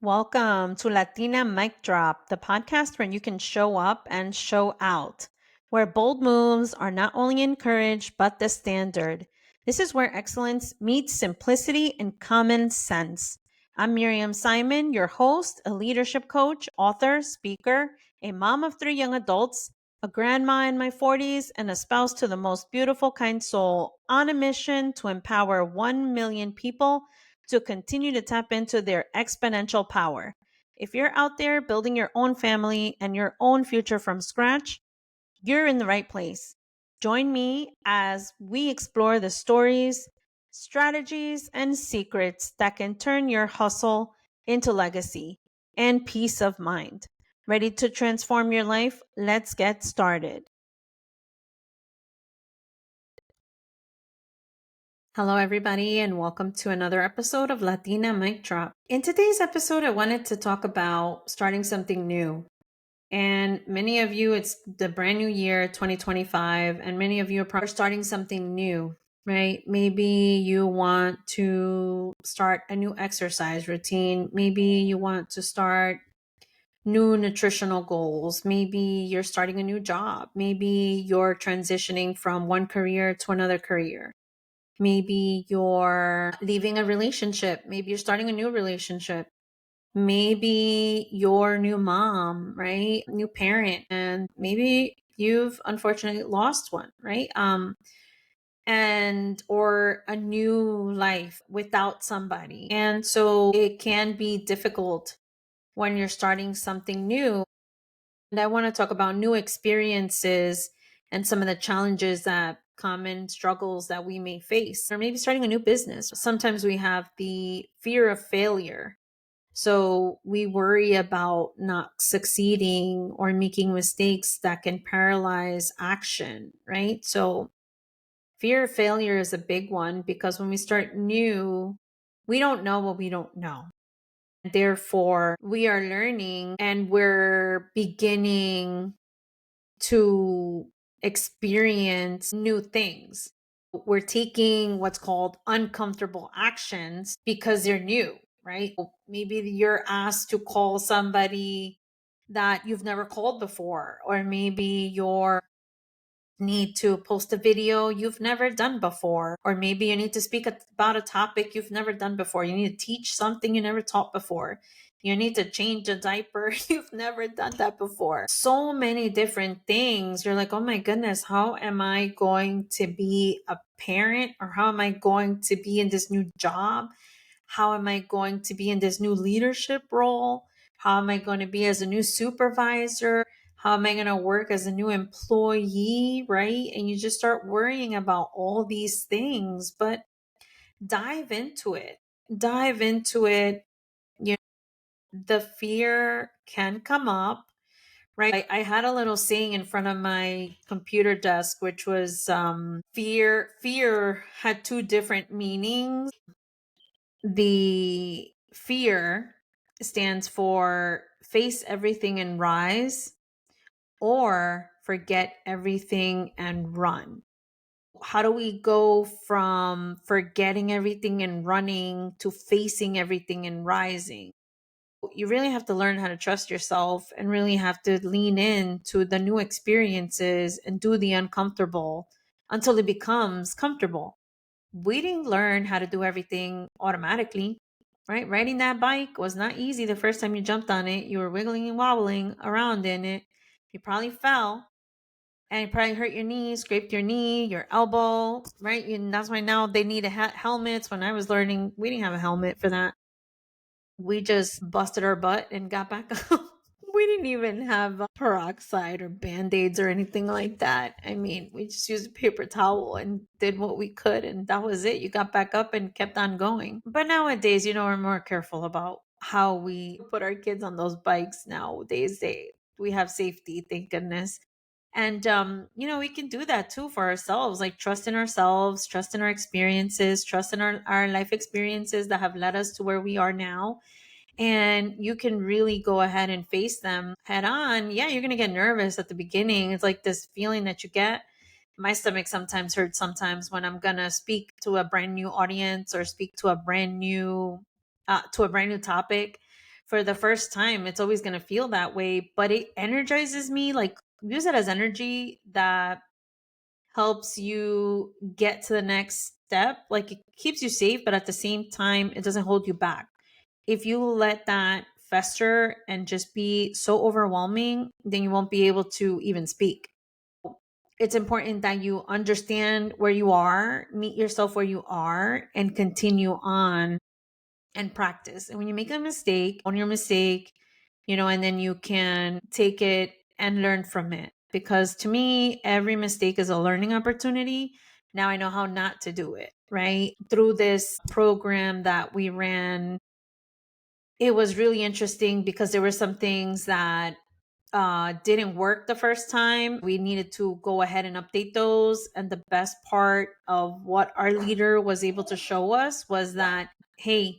Welcome to Latina Mic Drop, the podcast where you can show up and show out, where bold moves are not only encouraged, but the standard. This is where excellence meets simplicity and common sense. I'm Miriam Simon, your host, a leadership coach, author, speaker, a mom of 3 young adults, a grandma in my 40s, and a spouse to the most beautiful, kind soul, on a mission to empower 1 million people to continue to tap into their exponential power. If you're out there building your own family and your own future from scratch, you're in the right place. Join me as we explore the stories, strategies, and secrets that can turn your hustle into legacy and peace of mind. Ready to transform your life? Let's get started. Hello, everybody, and welcome to another episode of Latina Mic Drop. In today's episode, I wanted to talk about starting something new. And many of you, it's the brand new year, 2025, and many of you are starting something new, right? Maybe you want to start a new exercise routine. Maybe you want to start new nutritional goals. Maybe you're starting a new job. Maybe you're transitioning from one career to another career. Maybe you're leaving a relationship. Maybe you're starting a new relationship. Maybe you're new mom, right? New parent. And maybe you've unfortunately lost one, right? And or a new life without somebody. And so it can be difficult when you're starting something new. And I want to talk about new experiences and some of the challenges that common struggles that we may face, or maybe starting a new business. Sometimes we have the fear of failure. So we worry about not succeeding or making mistakes that can paralyze action, right? So fear of failure is a big one because when we start new, we don't know what we don't know. Therefore, we are learning and we're beginning to experience new things. We're taking what's called uncomfortable actions because they're new, right? Maybe you're asked to call somebody that you've never called before, or maybe you're need to post a video you've never done before, or maybe you need to speak about a topic you've never done before. You need to teach something you never taught before. You need to change a diaper. You've never done that before. So many different things. You're like, oh my goodness, how am I going to be a parent? Or how am I going to be in this new job? How am I going to be in this new leadership role? How am I going to be as a new supervisor? How am I going to work as a new employee, right? And you just start worrying about all these things, but dive into it. Dive into it. You know, the fear can come up, right? I had a little saying in front of my computer desk, which was fear. Fear had two different meanings. The fear stands for face everything and rise, or forget everything and run. How do we go from forgetting everything and running to facing everything and rising? You really have to learn how to trust yourself and really have to lean into the new experiences and do the uncomfortable until it becomes comfortable. We didn't learn how to do everything automatically, right? Riding that bike was not easy the first time you jumped on it. You were wiggling and wobbling around in it. You probably fell and you probably hurt your knee, scraped your knee, your elbow, right? And that's why now they need helmets. When I was learning, we didn't have a helmet for that. We just busted our butt and got back up. We didn't even have peroxide or band-aids or anything like that. I mean, we just used a paper towel and did what we could, and that was it. You got back up and kept on going. But nowadays, we're more careful about how we put our kids on those bikes nowadays. We have safety, thank goodness. And we can do that too for ourselves, like trust in ourselves, trust in our experiences, trust in our life experiences that have led us to where we are now. And you can really go ahead and face them head on. Yeah, you're going to get nervous at the beginning. It's like this feeling that you get. My stomach sometimes hurts sometimes when I'm going to speak to a brand new audience or speak to a brand new topic. for the first time, it's always going to feel that way, but it energizes me. Like, use it as energy that helps you get to the next step. Like, it keeps you safe, but at the same time, it doesn't hold you back. If you let that fester and just be so overwhelming, then you won't be able to even speak. It's important that you understand where you are, meet yourself where you are, and continue on and practice. And when you make a mistake, own your mistake, and then you can take it and learn from it. Because to me, every mistake is a learning opportunity. Now I know how not to do it, right? Through this program that we ran, it was really interesting because there were some things that didn't work the first time. We needed to go ahead and update those. And the best part of what our leader was able to show us was that, hey,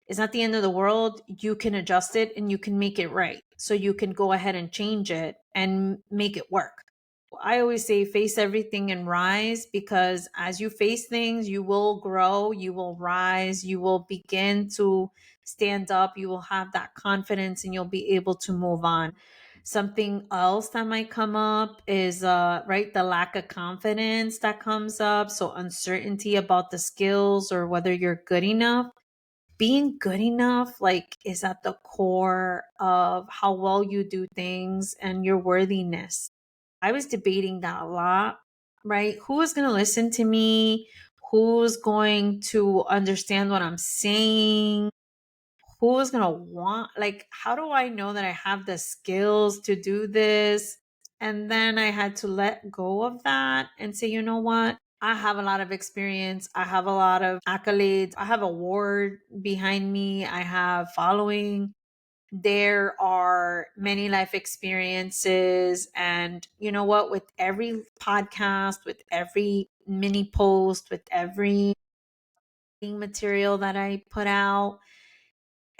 it's not the end of the world. You can adjust it and you can make it right. So you can go ahead and change it and make it work. I always say face everything and rise, because as you face things, you will grow, you will rise, you will begin to stand up, you will have that confidence, and you'll be able to move on. Something else that might come up is right, the lack of confidence that comes up. So uncertainty about the skills or whether you're good enough. Being good enough, like, is at the core of how well you do things and your worthiness. I was debating that a lot, right? Who is going to listen to me? Who's going to understand what I'm saying? Who is going to want, like, how do I know that I have the skills to do this? And then I had to let go of that and say, you know what? I have a lot of experience. I have a lot of accolades. I have award behind me. I have following. There are many life experiences. And you know what? With every podcast, with every mini post, with every material that I put out,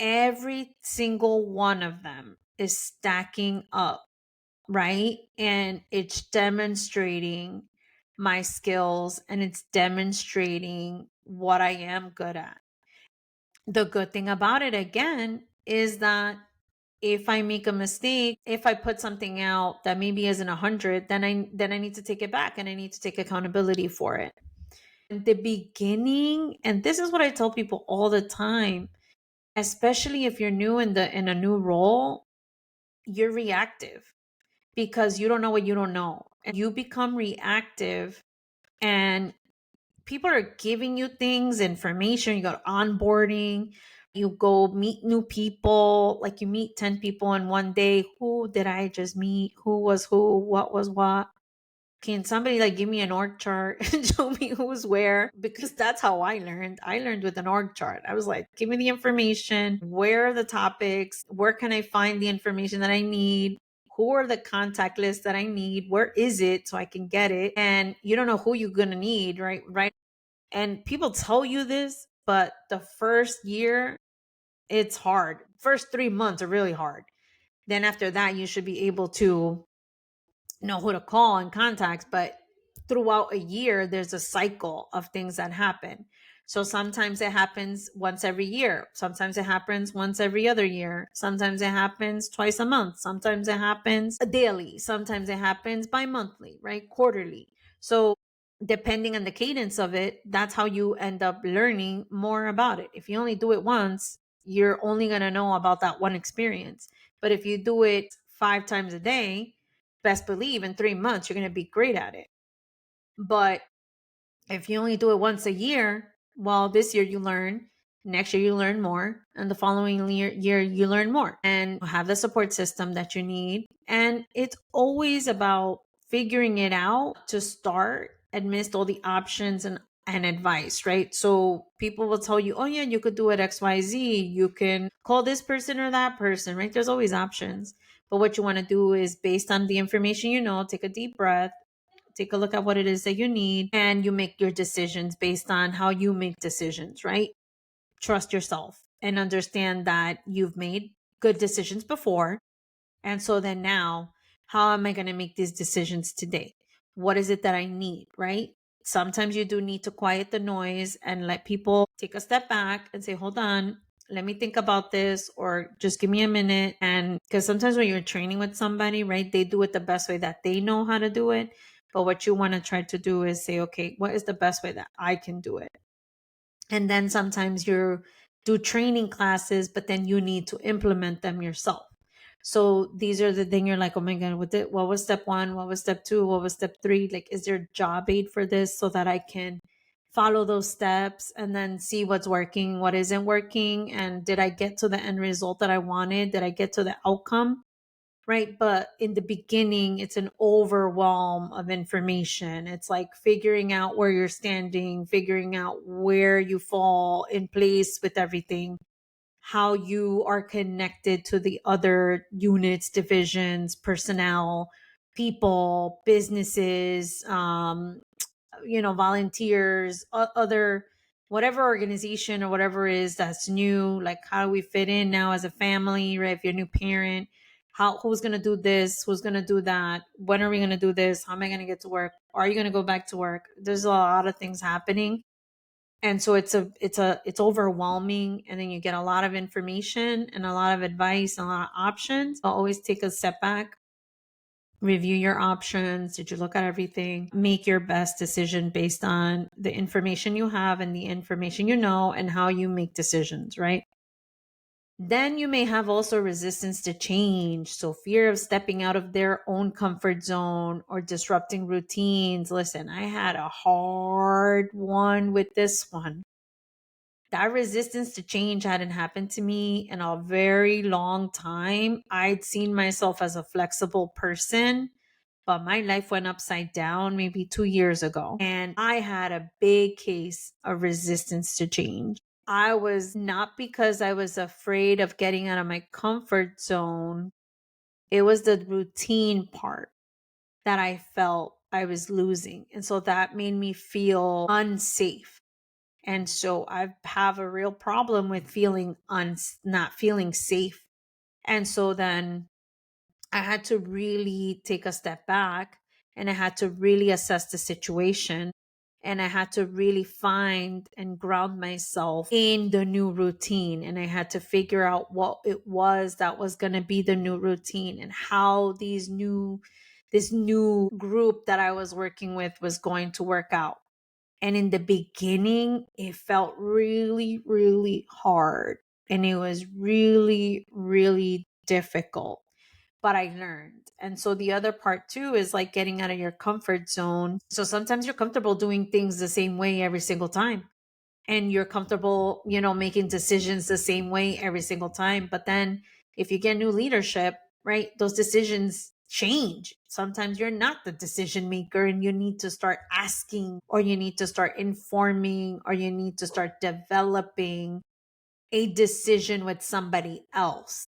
every single one of them is stacking up, right? And it's demonstrating my skills and it's demonstrating what I am good at. The good thing about it, again, is that if I make a mistake, if I put something out that maybe isn't 100, then I need to take it back and I need to take accountability for it. In the beginning, and this is what I tell people all the time, especially if you're new in a new role, you're reactive because you don't know what you don't know. And you become reactive, and people are giving you things, information, you go onboarding, you go meet new people, like you meet 10 people in one day. Who did I just meet? Who was who? What was what? Can somebody like give me an org chart and show me who's where? Because that's how I learned. I learned with an org chart. I was like, give me the information. Where are the topics? Where can I find the information that I need? Who are the contact lists that I need? Where is it so I can get it? And you don't know who you're going to need, right? Right. And people tell you this, but the first year, it's hard. First 3 months are really hard. Then after that, you should be able to know who to call and contacts. But throughout a year, there's a cycle of things that happen. So sometimes it happens once every year. Sometimes it happens once every other year. Sometimes it happens twice a month. Sometimes it happens daily. Sometimes it happens bi-monthly, right? Quarterly. So depending on the cadence of it, that's how you end up learning more about it. If you only do it once, you're only going to know about that one experience. But if you do it 5 times a day, best believe in 3 months, you're going to be great at it. But if you only do it once a year, well, this year you learn, next year you learn more, and the following year you learn more and have the support system that you need. And it's always about figuring it out to start amidst all the options and advice, right? So people will tell you, oh yeah, you could do it XYZ. You can call this person or that person, right? There's always options. But what you want to do is, based on the information you know, take a deep breath, take a look at what it is that you need, and you make your decisions based on how you make decisions, right? Trust yourself and understand that you've made good decisions before. And so then now, how am I going to make these decisions today? What is it that I need, right? Sometimes you do need to quiet the noise and let people take a step back and say, hold on, let me think about this, or just give me a minute. And because sometimes when you're training with somebody, right, they do it the best way that they know how to do it. But what you want to try to do is say, okay, what is the best way that I can do it? And then sometimes you do training classes, but then you need to implement them yourself. So these are the thing you're like, oh my God, what was step one? What was step two? What was step three? Like, is there job aid for this so that I can follow those steps and then see what's working, what isn't working? And did I get to the end result that I wanted? Did I get to the outcome? Right. But in the beginning, it's an overwhelm of information. It's like figuring out where you're standing, figuring out where you fall in place with everything, how you are connected to the other units, divisions, personnel, people, businesses, volunteers, other, whatever organization or whatever it is that's new. Like, how do we fit in now as a family, right? If you're a new parent, who's going to do this? Who's going to do that? When are we going to do this? How am I going to get to work? Are you going to go back to work? There's a lot of things happening. And so it's overwhelming. And then you get a lot of information and a lot of advice and a lot of options. I'll always take a step back, review your options. Did you look at everything? Make your best decision based on the information you have and the information you know and how you make decisions, right? Then you may have also resistance to change. So fear of stepping out of their own comfort zone or disrupting routines. Listen, I had a hard one with this one. That resistance to change hadn't happened to me in a very long time. I'd seen myself as a flexible person, but my life went upside down maybe 2 years ago. And I had a big case of resistance to change. I was not because I was afraid of getting out of my comfort zone. It was the routine part that I felt I was losing. And so that made me feel unsafe. And so I have a real problem with feeling not feeling safe. And so then I had to really take a step back and I had to really assess the situation. And I had to really find and ground myself in the new routine. And I had to figure out what it was that was going to be the new routine and how this new group that I was working with was going to work out. And in the beginning, it felt really, really hard. And it was really, really difficult. But I learned. And so the other part too is like getting out of your comfort zone. So sometimes you're comfortable doing things the same way every single time. And you're comfortable, making decisions the same way every single time. But then if you get new leadership, right, those decisions change. Sometimes you're not the decision maker and you need to start asking, or you need to start informing, or you need to start developing a decision with somebody else.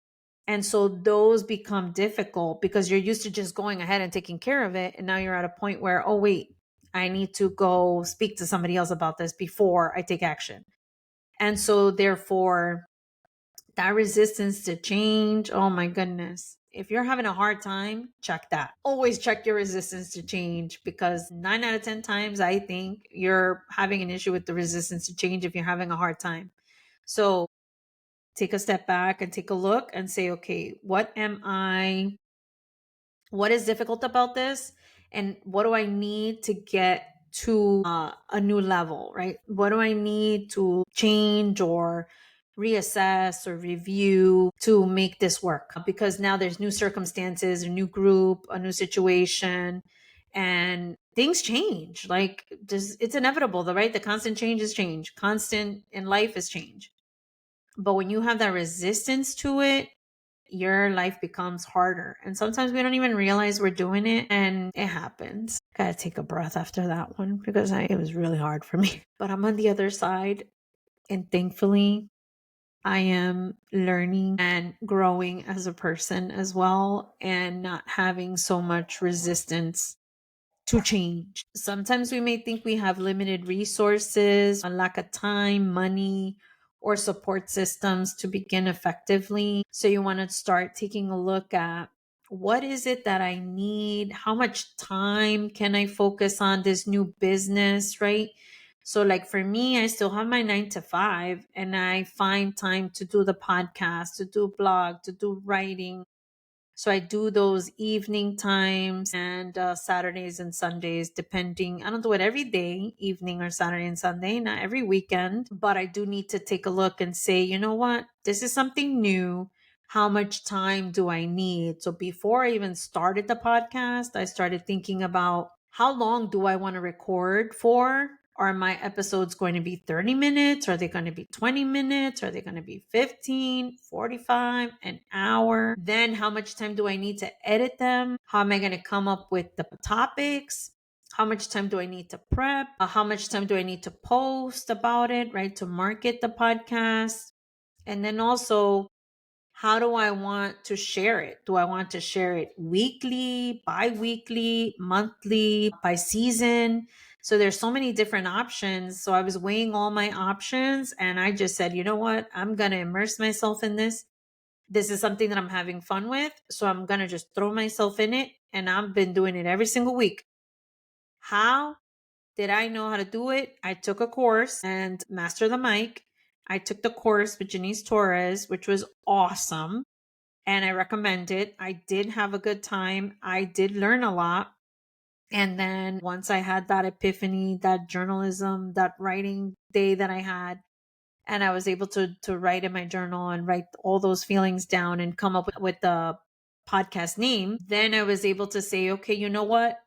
And so those become difficult because you're used to just going ahead and taking care of it. And now you're at a point where, oh, wait, I need to go speak to somebody else about this before I take action. And so therefore, that resistance to change, oh my goodness. If you're having a hard time, check that. Always check your resistance to change, because 9 out of 10 times, I think you're having an issue with the resistance to change if you're having a hard time. So take a step back and take a look and say, okay, what is difficult about this? And what do I need to get to a new level, right? What do I need to change or reassess or review to make this work? Because now there's new circumstances, a new group, a new situation, and things change. Like, it's inevitable, though, right? The constant change is change. Constant in life is change. But when you have that resistance to it, your life becomes harder. And sometimes we don't even realize we're doing it, and it happens. Gotta take a breath after that one because it was really hard for me. But I'm on the other side. And thankfully, I am learning and growing as a person as well, and not having so much resistance to change. Sometimes we may think we have limited resources, a lack of time, money, or support systems to begin effectively. So you want to start taking a look at, what is it that I need? How much time can I focus on this new business, right? So, like for me, I still have my 9 to 5, and I find time to do the podcast, to do blog, to do writing. So I do those evening times and Saturdays and Sundays, depending. I don't do it every day, evening or Saturday and Sunday, not every weekend, but I do need to take a look and say, you know what? This is something new. How much time do I need? So before I even started the podcast, I started thinking about how long do I want to record for? Are my episodes going to be 30 minutes? Are they going to be 20 minutes? Are they going to be 15, 45, an hour? Then how much time do I need to edit them? How am I going to come up with the topics? How much time do I need to prep? How much time do I need to post about it, right? To market the podcast. And then also, how do I want to share it? Do I want to share it weekly, bi-weekly, monthly, by season? So there's so many different options. So I was weighing all my options and I just said, you know what? I'm going to immerse myself in this. This is something that I'm having fun with. So I'm going to just throw myself in it. And I've been doing it every single week. How did I know how to do it? I took a course and master the mic. I took the course with Janice Torres, which was awesome, and I recommend it. I did have a good time. I did learn a lot. And then once I had that epiphany, that journalism, that writing day that I had, and I was able to write in my journal and write all those feelings down and come up with the podcast name, then I was able to say, okay, you know what?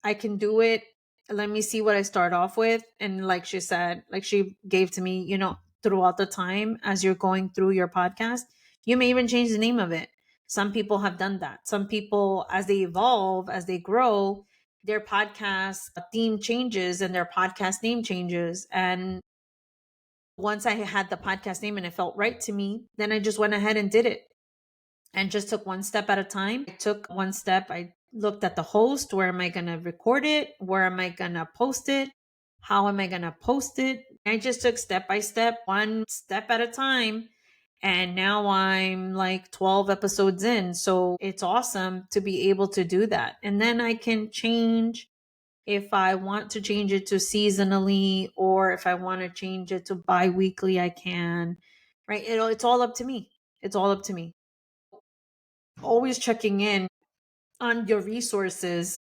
I can do it. Let me see what I start off with. And like she said, like she gave to me, throughout the time as you're going through your podcast, you may even change the name of it. Some people have done that. Some people, as they evolve, as they grow, their podcast theme changes and their podcast name changes. And once I had the podcast name and it felt right to me, then I just went ahead and did it and just took one step at a time. I took one step. I looked at the host. Where am I going to record it? Where am I going to post it? How am I going to post it? I just took step by step, one step at a time. And now I'm like 12 episodes in. So it's awesome to be able to do that. And then I can change if I want to change it to seasonally, or if I want to change it to bi-weekly, I can, right? It's all up to me. It's all up to me. Always checking in on your resources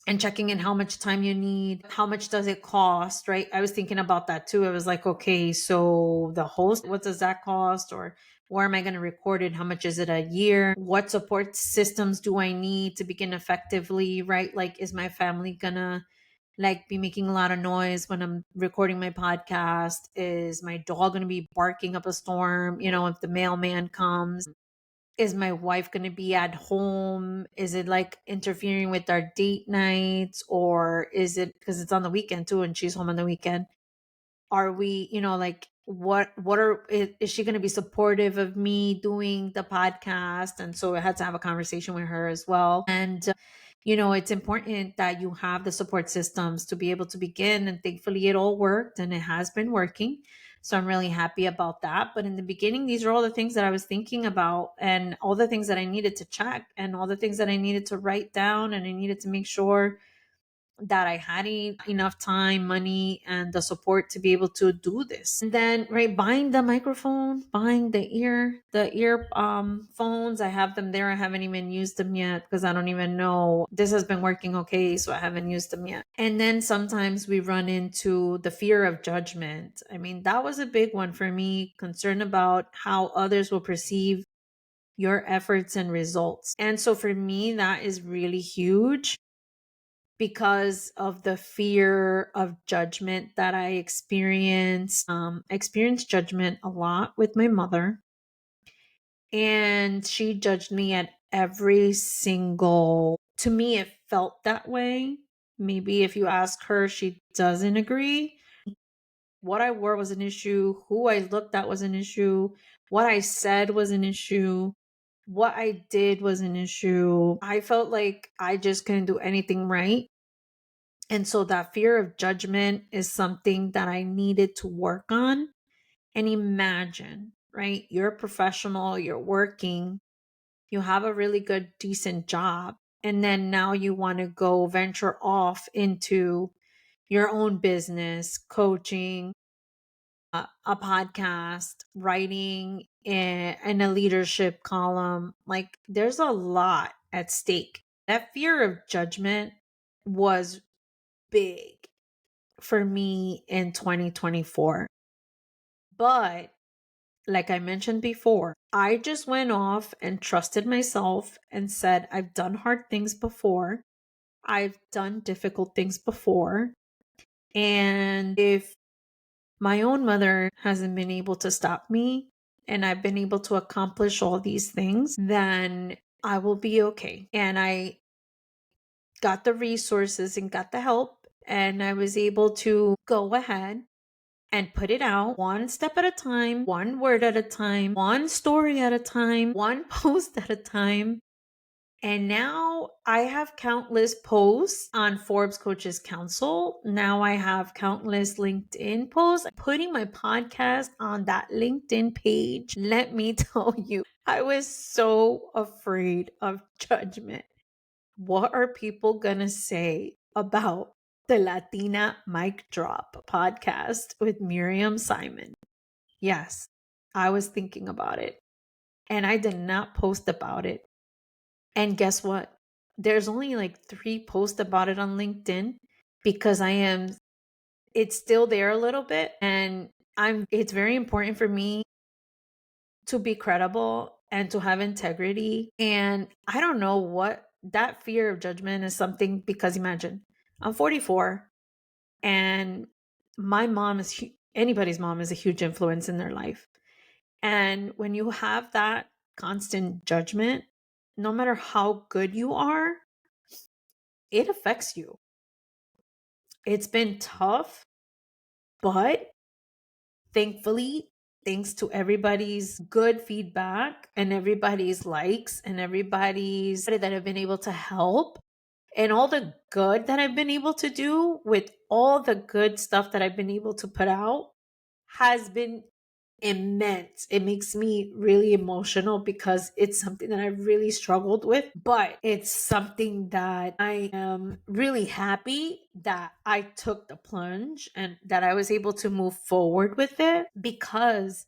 and checking in how much time you need, how much does it cost, right? I was thinking about that too. I was like, okay, so the host, what does that cost? Or where am I going to record it? How much is it a year? What support systems do I need to begin effectively, right? Like, is my family gonna like be making a lot of noise when I'm recording my podcast? Is my dog going to be barking up a storm, if the mailman comes? Is my wife going to be at home? Is it like interfering with our date nights, or is it because it's on the weekend too and she's home on the weekend? Are we, like is she going to be supportive of me doing the podcast? And so I had to have a conversation with her as well. And it's important that you have the support systems to be able to begin, and thankfully it all worked and it has been working. So I'm really happy about that. But in the beginning, these are all the things that I was thinking about, and all the things that I needed to check, and all the things that I needed to write down, and I needed to make sure that I had enough time, money, and the support to be able to do this. And then, right, buying the microphone, buying the ear phones. I have them there. I haven't even used them yet because I don't even know. This has been working okay, so I haven't used them yet. And then sometimes we run into the fear of judgment. I mean, that was a big one for me, concern about how others will perceive your efforts and results. And so for me, that is really huge because of the fear of judgment that I experienced. I experienced judgment a lot with my mother, and she judged me at every single, to me, it felt that way. Maybe if you ask her, she doesn't agree. What I wore was an issue. Who I looked at was an issue. What I said was an issue. What I did was an issue. I felt like I just couldn't do anything right. And so that fear of judgment is something that I needed to work on. And imagine, right? You're a professional, you're working, you have a really good, decent job. And then now you want to go venture off into, your own business, coaching, a podcast, writing in a leadership column. Like there's a lot at stake. That fear of judgment was big for me in 2024. But like I mentioned before, I just went off and trusted myself and said, I've done hard things before. I've done difficult things before. And if my own mother hasn't been able to stop me and I've been able to accomplish all these things, then I will be okay. And I got the resources and got the help, and I was able to go ahead and put it out one step at a time, one word at a time, one story at a time, one post at a time. And now I have countless posts on Forbes Coaches Council. Now I have countless LinkedIn posts. Putting my podcast on that LinkedIn page, let me tell you, I was so afraid of judgment. What are people going to say about the Latina Mic Drop podcast with Miriam Simon? Yes, I was thinking about it, and I did not post about it. And guess what? There's only like 3 posts about it on LinkedIn because it's still there a little bit. And it's very important for me to be credible and to have integrity. And I don't know what that fear of judgment is something, because imagine I'm 44 and my mom anybody's mom is a huge influence in their life. And when you have that constant judgment, no matter how good you are, it affects you. It's been tough, but thankfully, thanks to everybody's good feedback and everybody's likes and everybody's that I've been able to help, and all the good that I've been able to do with all the good stuff that I've been able to put out has been immense. It makes me really emotional because it's something that I've really struggled with, but it's something that I am really happy that I took the plunge and that I was able to move forward with it, because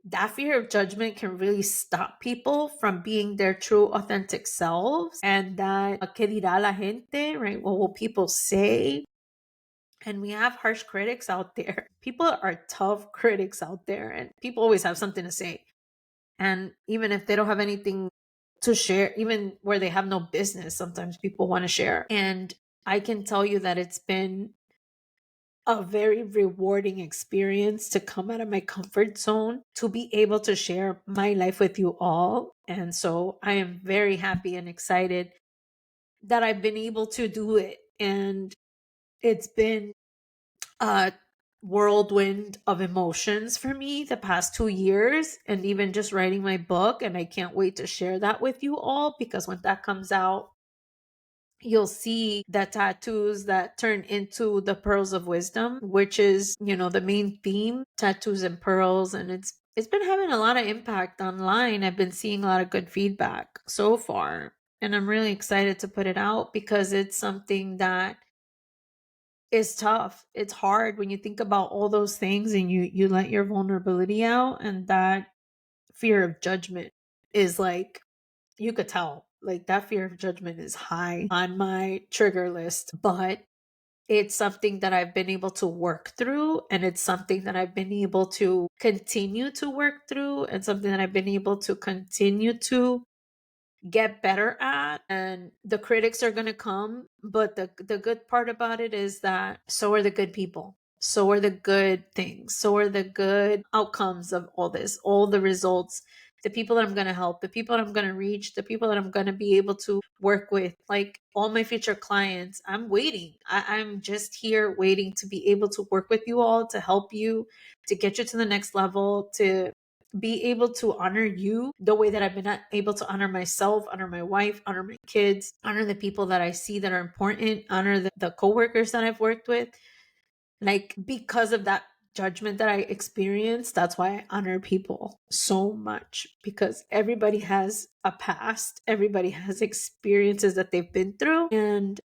that fear of judgment can really stop people from being their true authentic selves. And that que dirá la gente, right? What will people say? And we have harsh critics out there. People are tough critics out there, and people always have something to say. And even if they don't have anything to share, even where they have no business, sometimes people want to share. And I can tell you that it's been a very rewarding experience to come out of my comfort zone, to be able to share my life with you all. And so I am very happy and excited that I've been able to do it. And it's been a whirlwind of emotions for me the past 2 years, and even just writing my book. And I can't wait to share that with you all, because when that comes out, you'll see the tattoos that turn into the pearls of wisdom, which is, the main theme, tattoos and pearls. And it's been having a lot of impact online. I've been seeing a lot of good feedback so far, and I'm really excited to put it out because it's something that is tough. It's hard when you think about all those things and you let your vulnerability out, and that fear of judgment is like, you could tell, like that fear of judgment is high on my trigger list. But it's something that I've been able to work through, and it's something that I've been able to continue to work through, and something that I've been able to continue to get better at. And the critics are going to come, but the good part about it is that so are the good people, so are the good things, so are the good outcomes of all this, all the results, the people that I'm going to help, the people that I'm going to reach, the people that I'm going to be able to work with, like all my future clients. I'm waiting. I'm just here waiting to be able to work with you all, to help you, to get you to the next level, to be able to honor you the way that I've been able to honor myself, honor my wife, honor my kids, honor the people that I see that are important, honor the coworkers that I've worked with. Like, because of that judgment that I experienced, that's why I honor people so much, because everybody has a past, everybody has experiences that they've been through, and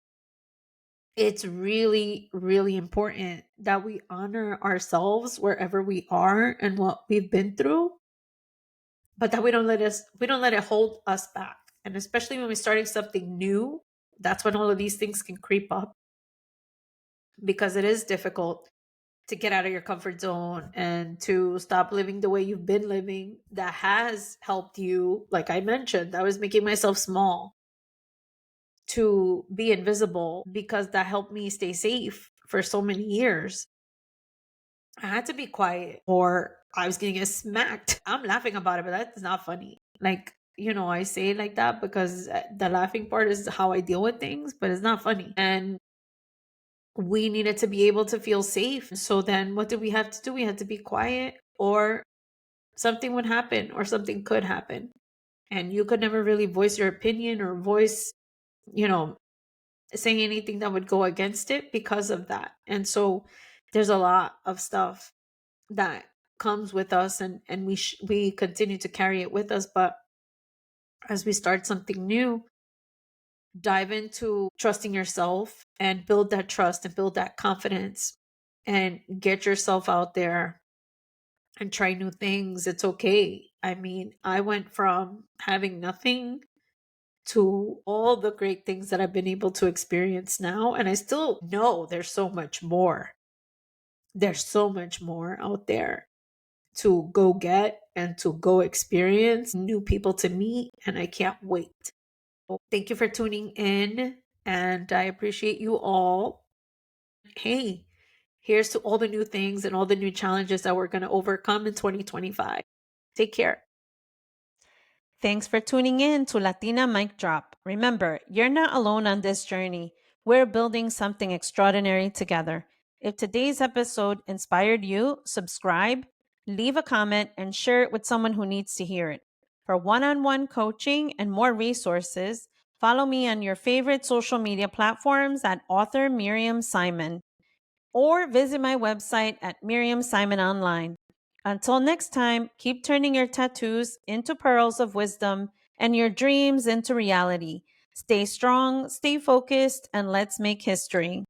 it's really, really important that we honor ourselves wherever we are and what we've been through, but that we don't let it hold us back. And especially when we're starting something new, that's when all of these things can creep up, because it is difficult to get out of your comfort zone and to stop living the way you've been living that has helped you. Like I mentioned, I was making myself small to be invisible because that helped me stay safe for so many years. I had to be quiet or I was going to get smacked. I'm laughing about it, but that's not funny. Like, I say it like that because the laughing part is how I deal with things, but it's not funny. And we needed to be able to feel safe. So then what did we have to do? We had to be quiet, or something would happen or something could happen. And you could never really voice your opinion or voice, you know, saying anything that would go against it because of that. And so there's a lot of stuff that comes with us, and we continue to carry it with us. But as we start something new, dive into trusting yourself and build that trust and build that confidence and get yourself out there and try new things. It's okay. I mean, I went from having nothing to all the great things that I've been able to experience now. And I still know there's so much more. There's so much more out there to go get and to go experience, new people to meet. And I can't wait. Thank you for tuning in, and I appreciate you all. Hey, here's to all the new things and all the new challenges that we're going to overcome in 2025. Take care. Thanks for tuning in to Latina Mic Drop. Remember, you're not alone on this journey. We're building something extraordinary together. If today's episode inspired you, subscribe, leave a comment, and share it with someone who needs to hear it. For one-on-one coaching and more resources, follow me on your favorite social media platforms at author Miriam Simon, or visit my website at Miriam Simon Online. Until next time, keep turning your tattoos into pearls of wisdom and your dreams into reality. Stay strong, stay focused, and let's make history.